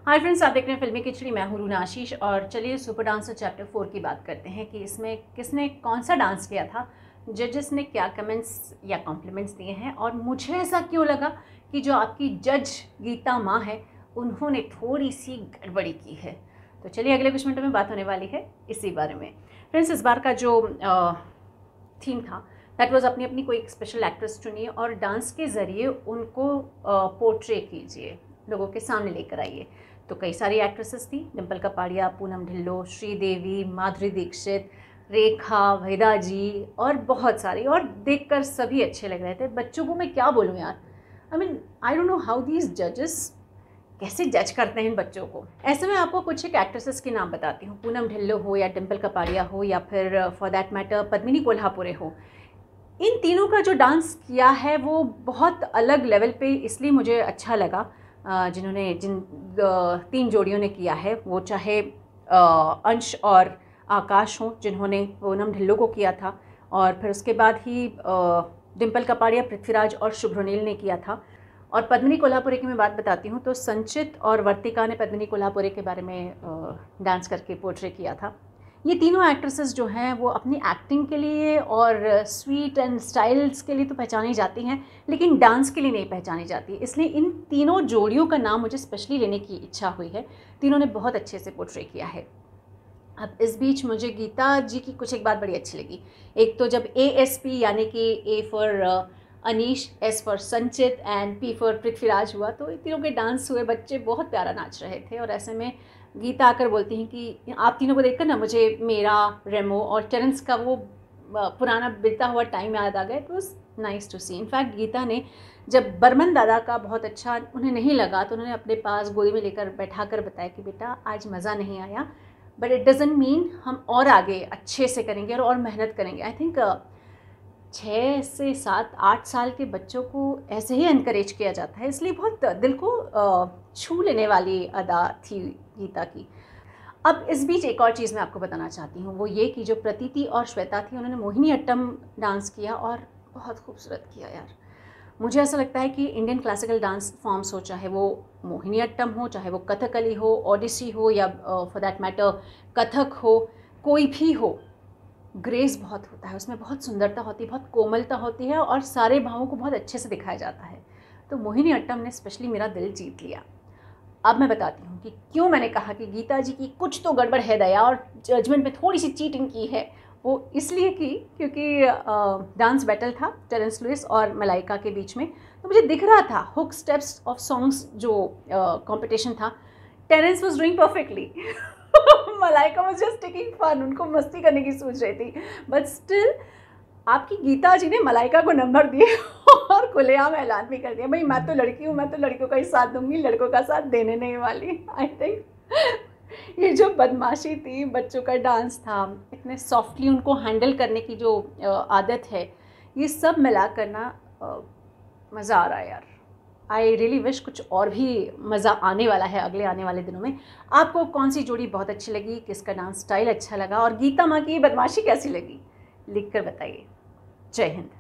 Hi friends, आप देख रहे हैं फिल्मी खिचड़ी। मैं हूं रूना आशीष और चलिए सुपर डांसर चैप्टर 4 की बात करते हैं कि इसमें किसने कौन सा डांस किया था, जजेस ने क्या कमेंट्स या कॉम्प्लीमेंट्स दिए हैं और मुझे ऐसा क्यों लगा कि जो आपकी जज गीता माँ है उन्होंने थोड़ी सी गड़बड़ी की है। तो चलिए अगले कुछ मिनटों में बात होने वाली है इसी बारे में। फ्रेंड्स, इस बार का जो थीम था दैट वाज अपनी अपनी कोई एक स्पेशल एक्ट्रेस चुनिए और डांस के ज़रिए उनको पोर्ट्रे कीजिए, लोगों के सामने लेकर आइए। तो कई सारी एक्ट्रेसेस थी, डिम्पल कपाड़िया, पूनम ढिल्लो, श्रीदेवी, माधुरी दीक्षित, रेखा, वेदा जी और बहुत सारी, और देखकर सभी अच्छे लग रहे थे। बच्चों को मैं क्या बोलूँ यार, I don't know how these जजेस कैसे जज करते हैं इन बच्चों को। ऐसे में आपको कुछ एक एक्ट्रेसेस के नाम बताती हूँ, पूनम ढिल्लो हो या डिम्पल कपाड़िया हो या फिर for that matter Padmini Kolhapure हो। इन तीनों का जो डांस किया है वो बहुत अलग लेवल पे इसलिए मुझे अच्छा लगा। जिन तीन जोड़ियों ने किया है, वो चाहे अंश और आकाश हों जिन्होंने पूनम ढिल्लो को किया था, और फिर उसके बाद ही डिम्पल कपाड़िया, पृथ्वीराज और शुभ्रनील ने किया था। और पद्मिनी कोल्हापुरे की मैं बात बताती हूँ तो संचित और वर्तिका ने पद्मिनी कोल्हापुरे के बारे में डांस करके पोर्ट्रे किया था। ये तीनों एक्ट्रेसेस जो हैं वो अपनी एक्टिंग के लिए और स्वीट एंड स्टाइल्स के लिए तो पहचानी जाती हैं, लेकिन डांस के लिए नहीं पहचानी जाती। इसलिए इन तीनों जोड़ियों का नाम मुझे स्पेशली लेने की इच्छा हुई है। तीनों ने बहुत अच्छे से पोर्ट्रे किया है। अब इस बीच मुझे गीता जी की कुछ एक बात बड़ी अच्छी लगी। एक तो जब ASP यानी कि A for Anish, S for संचित एंड P फॉर पृथ्वीराज हुआ, तो इन तीनों के डांस हुए, बच्चे बहुत प्यारा नाच रहे थे। और ऐसे में गीता आकर बोलती हैं कि आप तीनों को देखकर ना मुझे मेरा, रेमो और टेरेंस का वो पुराना बीता हुआ टाइम याद आ गया। It was nice to see. In fact Geeta ने जब बर्मन दादा का बहुत अच्छा उन्हें नहीं लगा तो उन्होंने अपने पास गोदी में लेकर बैठा कर बताया कि बेटा आज मज़ा नहीं आया, बट इट डजंट मीन हम और आगे अच्छे से करेंगे और मेहनत करेंगे। आई थिंक 6 से 7, 8 साल के बच्चों को ऐसे ही इनकरेज किया जाता है, इसलिए बहुत दिल को छू लेने वाली अदा थी गीता की। अब इस बीच एक और चीज़ मैं आपको बताना चाहती हूँ, वो ये कि जो प्रतीति और श्वेता थी उन्होंने मोहिनी अट्टम डांस किया और बहुत खूबसूरत किया यार। मुझे ऐसा लगता है कि इंडियन क्लासिकल डांस फॉर्म्स हो, चाहे वो मोहिनी अट्टम हो, चाहे वो कथकली हो, ओडिसी हो या फॉर दैट मैटर कथक हो, कोई भी हो, ग्रेस बहुत होता है उसमें, बहुत सुंदरता होती है, बहुत कोमलता होती है और सारे भावों को बहुत अच्छे से दिखाया जाता है। तो मोहिनी अट्टम ने स्पेशली मेरा दिल जीत लिया। अब मैं बताती हूँ कि क्यों मैंने कहा कि गीता जी की कुछ तो गड़बड़ है दया और जजमेंट में थोड़ी सी चीटिंग की है। वो इसलिए की क्योंकि डांस बैटल था टेरेंस लुइस और मलाइका के बीच में, तो मुझे दिख रहा था हुक स्टेप्स ऑफ सॉन्ग्स जो कंपटीशन था, Terence was doing perfectly Malaika was just taking fun, उनको मस्ती करने की सोच रही थी, बट स्टिल आपकी गीता जी ने मलाइका को नंबर दिए और खुलेआम ऐलान भी कर दिया, भाई मैं तो लड़की हूँ, मैं तो लड़कियों का ही साथ दूंगी, लड़कों का साथ देने नहीं वाली। आई थिंक ये जो बदमाशी थी, बच्चों का डांस था, इतने सॉफ्टली उनको हैंडल करने की जो आदत है, ये सब मिला करना मज़ा आ रहा है यार। आई रियली विश कुछ और भी मज़ा आने वाला है अगले आने वाले दिनों में। आपको कौन सी जोड़ी बहुत अच्छी लगी, किसका डांस स्टाइल अच्छा लगा और गीता माँ की बदमाशी कैसी लगी, लिख कर बताइए। जय हिंद।